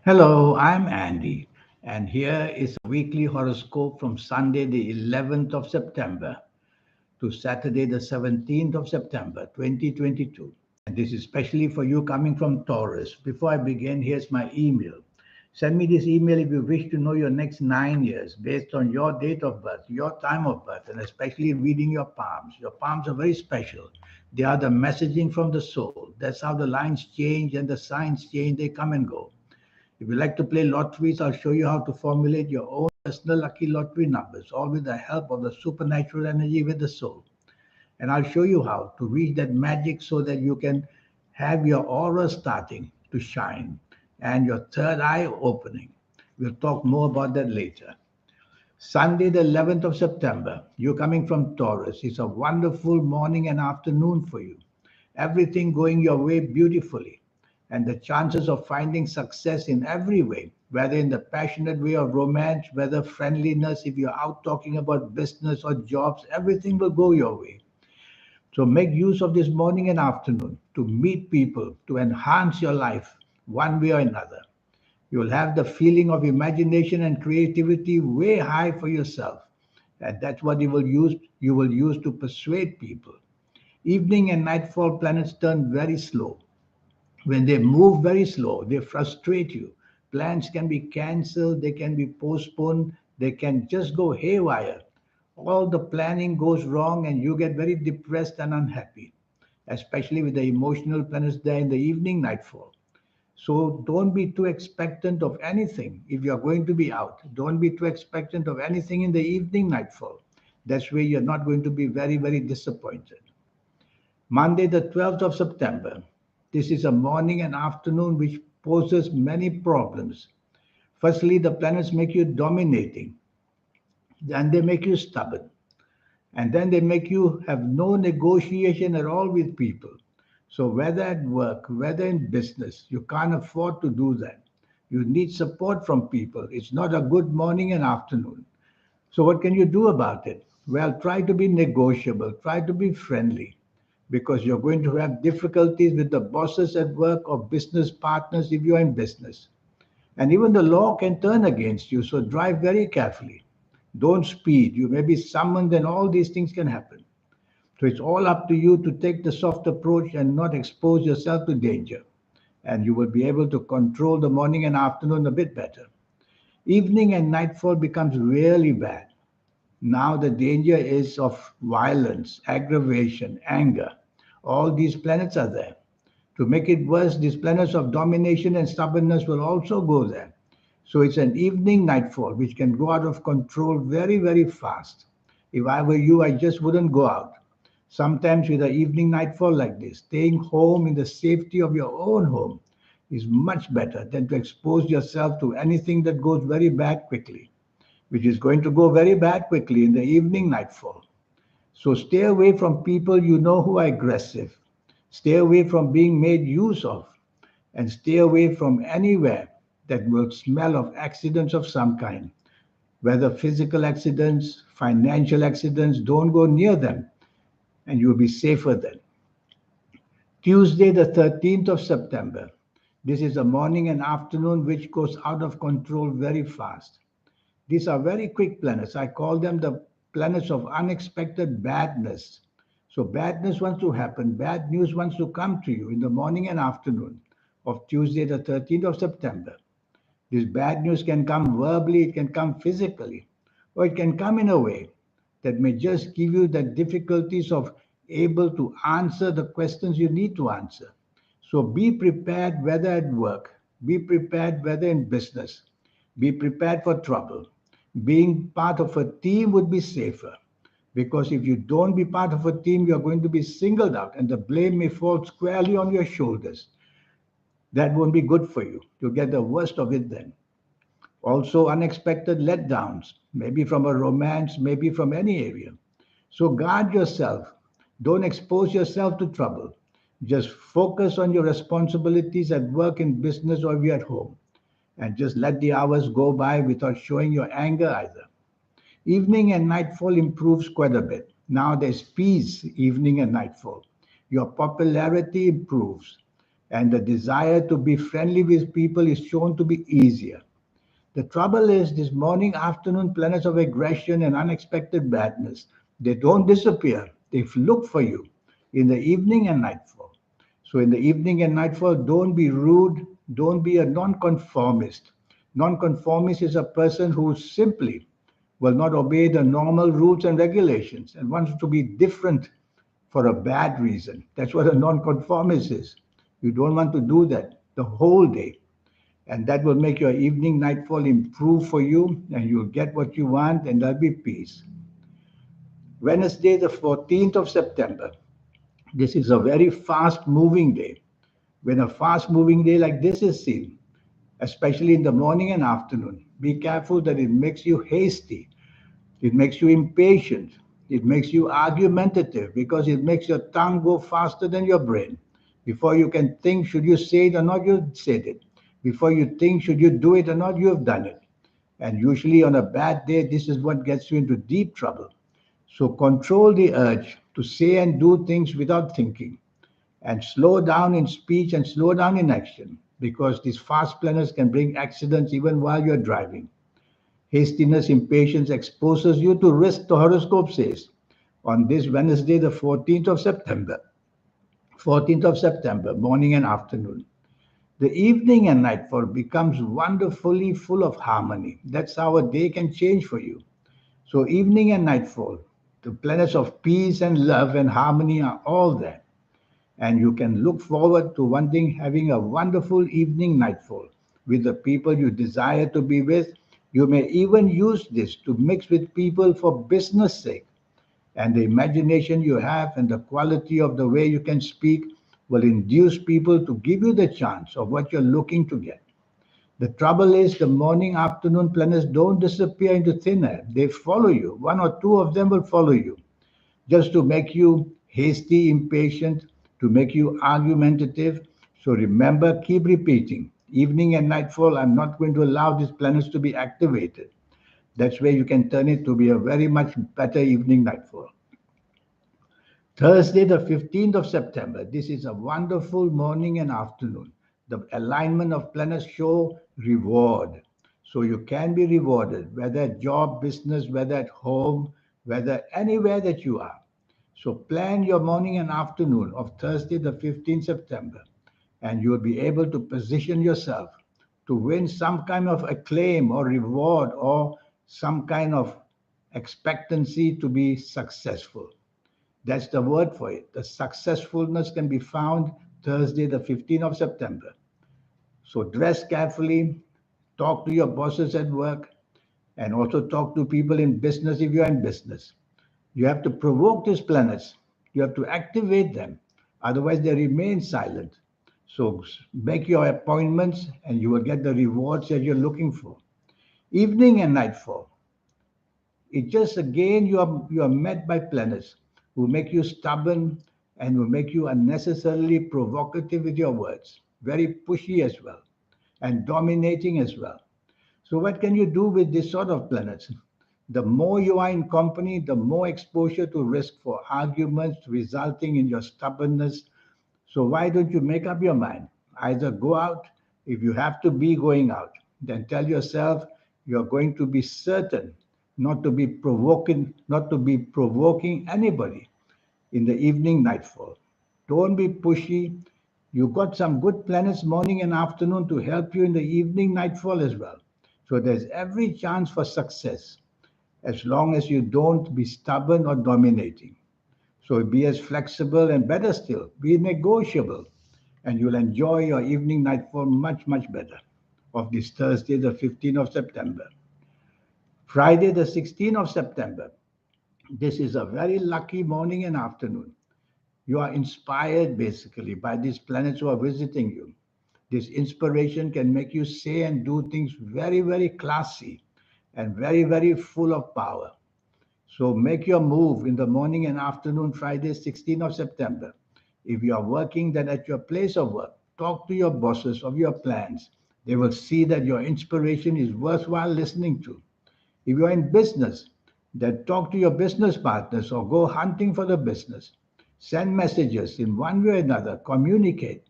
Hello, I'm Andy, and here is a weekly horoscope from Sunday, the 11th of September to Saturday, the 17th of September, 2022. And this is especially for you coming from Taurus. Before I begin, here's my email. Send me this email if you wish to know your next 9 years based on your date of birth, your time of birth, and especially reading your palms. Your palms are very special. They are the messaging from the soul. That's how the lines change and the signs change, they come and go. If you like to play lotteries, I'll show you how to formulate your own personal lucky lottery numbers, all with the help of the supernatural energy with the soul. And I'll show you how to reach that magic so that you can have your aura starting to shine and your third eye opening. We'll talk more about that later. Sunday, the 11th of September, you're coming from Taurus. It's a wonderful morning and afternoon for you. Everything going your way beautifully. And the chances of finding success in every way, whether in the passionate way of romance, whether friendliness, if you're out talking about business or jobs, everything will go your way. So make use of this morning and afternoon to meet people, to enhance your life one way or another. You'll have the feeling of imagination and creativity way high for yourself. And that's what you will use to persuade people. Evening and nightfall planets turn very slow. When they move very slow, they frustrate you. Plans can be cancelled, they can be postponed, they can just go haywire. All the planning goes wrong and you get very depressed and unhappy, especially with the emotional planets there in the evening nightfall. So don't be too expectant of anything if you're going to be out. Don't be too expectant of anything in the evening nightfall. That's where you're not going to be very, very disappointed. Monday, the 12th of September. This is a morning and afternoon which poses many problems. Firstly, the planets make you dominating, then they make you stubborn, and then they make you have no negotiation at all with people. So, whether at work, whether in business, you can't afford to do that. You need support from people. It's not a good morning and afternoon. So, what can you do about it? Well, try to be negotiable, try to be friendly, because you're going to have difficulties with the bosses at work or business partners if you're in business. And even the law can turn against you, so drive very carefully. Don't speed. You may be summoned, and all these things can happen. So, it's all up to you to take the soft approach and not expose yourself to danger. And you will be able to control the morning and afternoon a bit better. Evening and nightfall becomes really bad. Now the danger is of violence, aggravation, anger. All these planets are there. To make it worse, these planets of domination and stubbornness will also go there. So it's an evening nightfall which can go out of control very, very fast. If I were you, I just wouldn't go out. Sometimes with an evening nightfall like this, staying home in the safety of your own home is much better than to expose yourself to anything that goes very bad quickly, which is going to go very bad quickly in the evening nightfall. So stay away from people you know who are aggressive. Stay away from being made use of, and stay away from anywhere that will smell of accidents of some kind. Whether physical accidents, financial accidents, don't go near them and you'll be safer then. Tuesday, the 13th of September. This is a morning and afternoon which goes out of control very fast. These are very quick planets. I call them the planets of unexpected badness. So, badness wants to happen, bad news wants to come to you in the morning and afternoon of Tuesday, the 13th of September. This bad news can come verbally, it can come physically, or it can come in a way that may just give you the difficulties of able to answer the questions you need to answer. So be prepared whether at work, be prepared whether in business, be prepared for trouble. Being part of a team would be safer because if you don't be part of a team, you're going to be singled out and the blame may fall squarely on your shoulders. That won't be good for you. You'll get the worst of it then. Also, unexpected letdowns, maybe from a romance, maybe from any area. So guard yourself. Don't expose yourself to trouble. Just focus on your responsibilities at work, in business, or if you're at home. And just let the hours go by without showing your anger either. Evening and nightfall improves quite a bit. Now there's peace, evening and nightfall. Your popularity improves. and the desire to be friendly with people is shown to be easier. The trouble is, these morning afternoon planets of aggression and unexpected badness, they don't disappear. They look for you in the evening and nightfall. So, in the evening and nightfall, don't be rude, don't be a nonconformist. Nonconformist is a person who simply will not obey the normal rules and regulations and wants to be different for a bad reason. That's what a nonconformist is. You don't want to do that the whole day, and that will make your evening nightfall improve for you, and you'll get what you want, and there'll be peace. Wednesday, the 14th of September. This is a very fast moving day. When a fast moving day like this is seen, especially in the morning and afternoon, be careful that it makes you hasty, it makes you impatient, it makes you argumentative because it makes your tongue go faster than your brain. Before you can think, should you say it or not, you said it. Before you think, should you do it or not, you have done it. And usually on a bad day, this is what gets you into deep trouble. So control the urge to say and do things without thinking, and slow down in speech and slow down in action, because these fast planners can bring accidents even while you're driving. Hastiness, impatience exposes you to risk, the horoscope says. On this Wednesday, the 14th of September, morning and afternoon, the evening and nightfall becomes wonderfully full of harmony. That's how a day can change for you. So, evening and nightfall, the planets of peace and love and harmony are all there. And you can look forward to one thing, having a wonderful evening nightfall with the people you desire to be with. You may even use this to mix with people for business sake. And the imagination you have and the quality of the way you can speak will induce people to give you the chance of what you're looking to get. The trouble is, the morning afternoon planets don't disappear into thin air. They follow you. One or two of them will follow you just to make you hasty, impatient, to make you argumentative. So remember, keep repeating. Evening and nightfall, I'm not going to allow these planets to be activated. That's where you can turn it to be a very much better evening nightfall. Thursday, the 15th of September. This is a wonderful morning and afternoon. The alignment of planets show reward. So you can be rewarded, whether at job, business, whether at home, whether anywhere that you are. So plan your morning and afternoon of Thursday, the 15th September, and you will be able to position yourself to win some kind of acclaim or reward or some kind of expectancy to be successful. That's the word for it. The successfulness can be found Thursday, the 15th of September. So dress carefully, talk to your bosses at work, and also talk to people in business if you're in business. You have to provoke these planets. You have to activate them. Otherwise, they remain silent. So make your appointments and you will get the rewards that you're looking for. Evening and nightfall. It just again you are met by planets who make you stubborn and will make you unnecessarily provocative with your words, very pushy as well, and dominating as well. So what can you do with this sort of planets? The more you are in company, the more exposure to risk for arguments resulting in your stubbornness. So why don't you make up your mind? Either go out, if you have to be going out, then tell yourself you're going to be certain not to be provoking anybody in the evening nightfall. Don't be pushy. You got some good planets morning and afternoon to help you in the evening nightfall as well. So there's every chance for success as long as you don't be stubborn or dominating. So be as flexible and better still, be negotiable, and you'll enjoy your evening nightfall much, much better of this Thursday, the 15th of September. Friday, the 16th of September. This is a very lucky morning and afternoon. You are inspired basically by these planets who are visiting you. This inspiration can make you say and do things very, very classy and very, very full of power. So make your move in the morning and afternoon, Friday, 16th of September. If you are working, then at your place of work, talk to your bosses of your plans. They will see that your inspiration is worthwhile listening to. If you're in business, then talk to your business partners or go hunting for the business. Send messages in one way or another, communicate.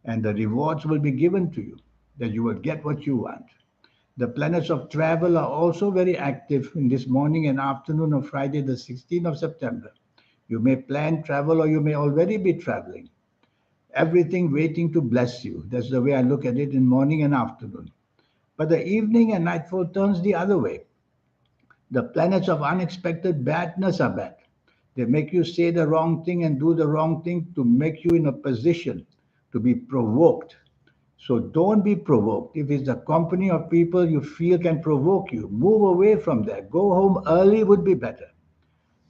and the rewards will be given to you, that you will get what you want. The planets of travel are also very active in this morning and afternoon of Friday, the 16th of September. You may plan travel or you may already be traveling. Everything waiting to bless you. That's the way I look at it in morning and afternoon. But the evening and nightfall turns the other way. The planets of unexpected badness are bad. They make you say the wrong thing and do the wrong thing to make you in a position to be provoked. So don't be provoked. If it's the company of people you feel can provoke you, move away from that. Go home early would be better.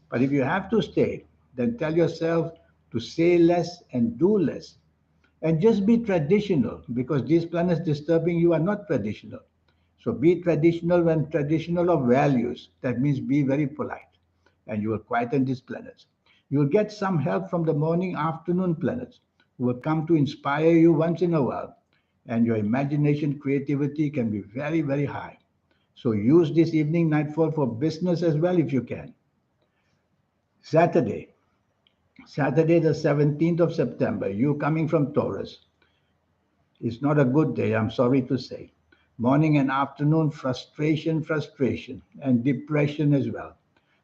But if you have to stay, then tell yourself to say less and do less. And just be traditional, because these planets disturbing you are not traditional. So be traditional when traditional of values. That means be very polite. And you will quieten these planets. You will get some help from the morning, afternoon planets who will come to inspire you once in a while. And your imagination, creativity can be very, very high. So use this evening nightfall for business as well if you can. Saturday, Saturday the 17th of September, you coming from Taurus. It's not a good day, I'm sorry to say. Morning and afternoon, frustration, frustration, and depression as well.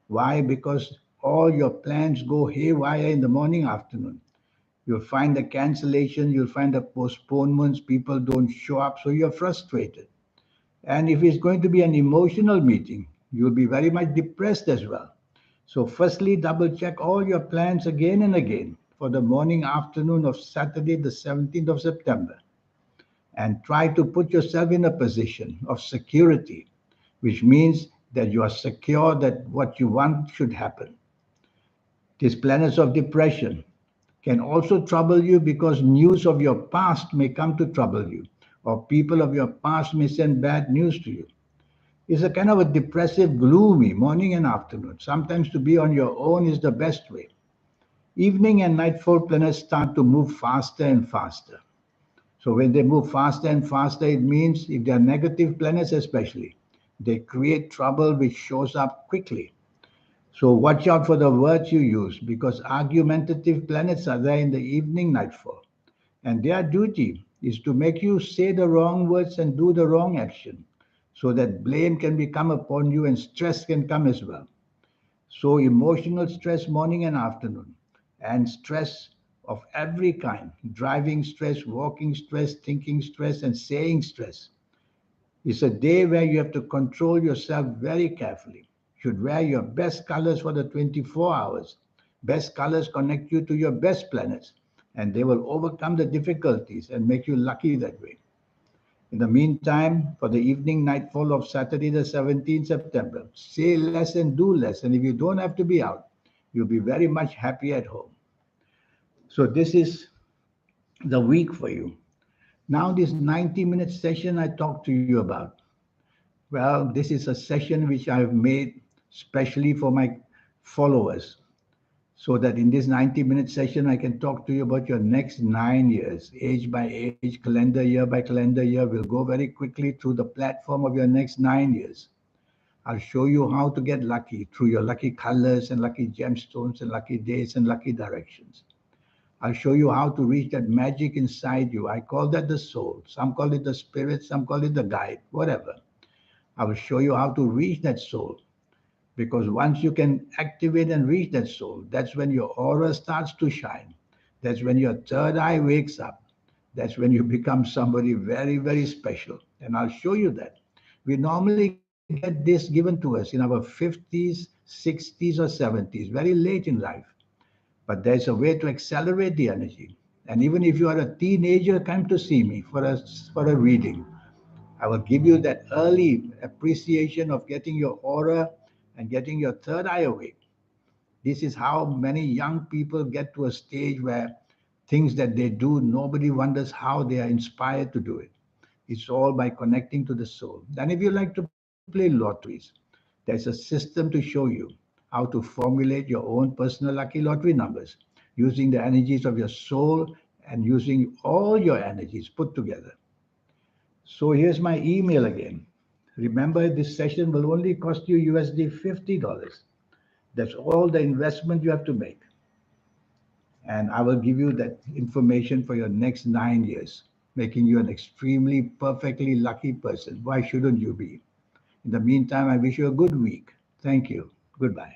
Why? Because all your plans go haywire in the morning, afternoon. You'll find the cancellation, you'll find the postponements, people don't show up, so you're frustrated. And if it's going to be an emotional meeting, you'll be very much depressed as well. So, firstly, double check all your plans again and again for the morning, afternoon of Saturday, the 17th of September, and try to put yourself in a position of security, which means that you are secure that what you want should happen. These planets of depression can also trouble you because news of your past may come to trouble you, or people of your past may send bad news to you. It's a kind of a depressive, gloomy morning and afternoon. Sometimes to be on your own is the best way. Evening and nightfall planets start to move faster and faster. So when they move faster and faster, it means if they are negative planets especially, they create trouble which shows up quickly. So watch out for the words you use because argumentative planets are there in the evening nightfall. And their duty is to make you say the wrong words and do the wrong action so that blame can become upon you and stress can come as well. So, emotional stress morning and afternoon, and stress of every kind, driving stress, walking stress, thinking stress, and saying stress. It's a day where you have to control yourself very carefully. You should wear your best colors for the 24 hours. Best colors connect you to your best planets, and they will overcome the difficulties and make you lucky that way. In the meantime, for the evening nightfall of Saturday, the 17th September, say less and do less. And if you don't have to be out, you'll be very much happy at home. So, this is the week for you. Now, this 90-minute session I talked to you about. Well, this is a session which I've made specially for my followers so that in this 90-minute session, I can talk to you about your next 9 years, age by age, calendar year by calendar year. We'll go very quickly through the platform of your next 9 years. I'll show you how to get lucky through your lucky colors and lucky gemstones and lucky days and lucky directions. I'll show you how to reach that magic inside you. I call that the soul. Some call it the spirit, some call it the guide, whatever. I will show you how to reach that soul. Because once you can activate and reach that soul, that's when your aura starts to shine. That's when your third eye wakes up. That's when you become somebody very, very special. And I'll show you that. We normally get this given to us in our 50s, 60s, or 70s, very late in life. But there's a way to accelerate the energy. And even if you are a teenager, come to see me for a reading. I will give you that early appreciation of getting your aura and getting your third eye awake. This is how many young people get to a stage where things that they do, nobody wonders how they are inspired to do it. It's all by connecting to the soul. And if you like to play lotteries, there's a system to show you how to formulate your own personal lucky lottery numbers using the energies of your soul and using all your energies put together. So here's my email again. Remember, this session will only cost you USD $50. That's all the investment you have to make. And I will give you that information for your next 9 years, making you an extremely perfectly lucky person. Why shouldn't you be? In the meantime, I wish you a good week. Thank you. Goodbye.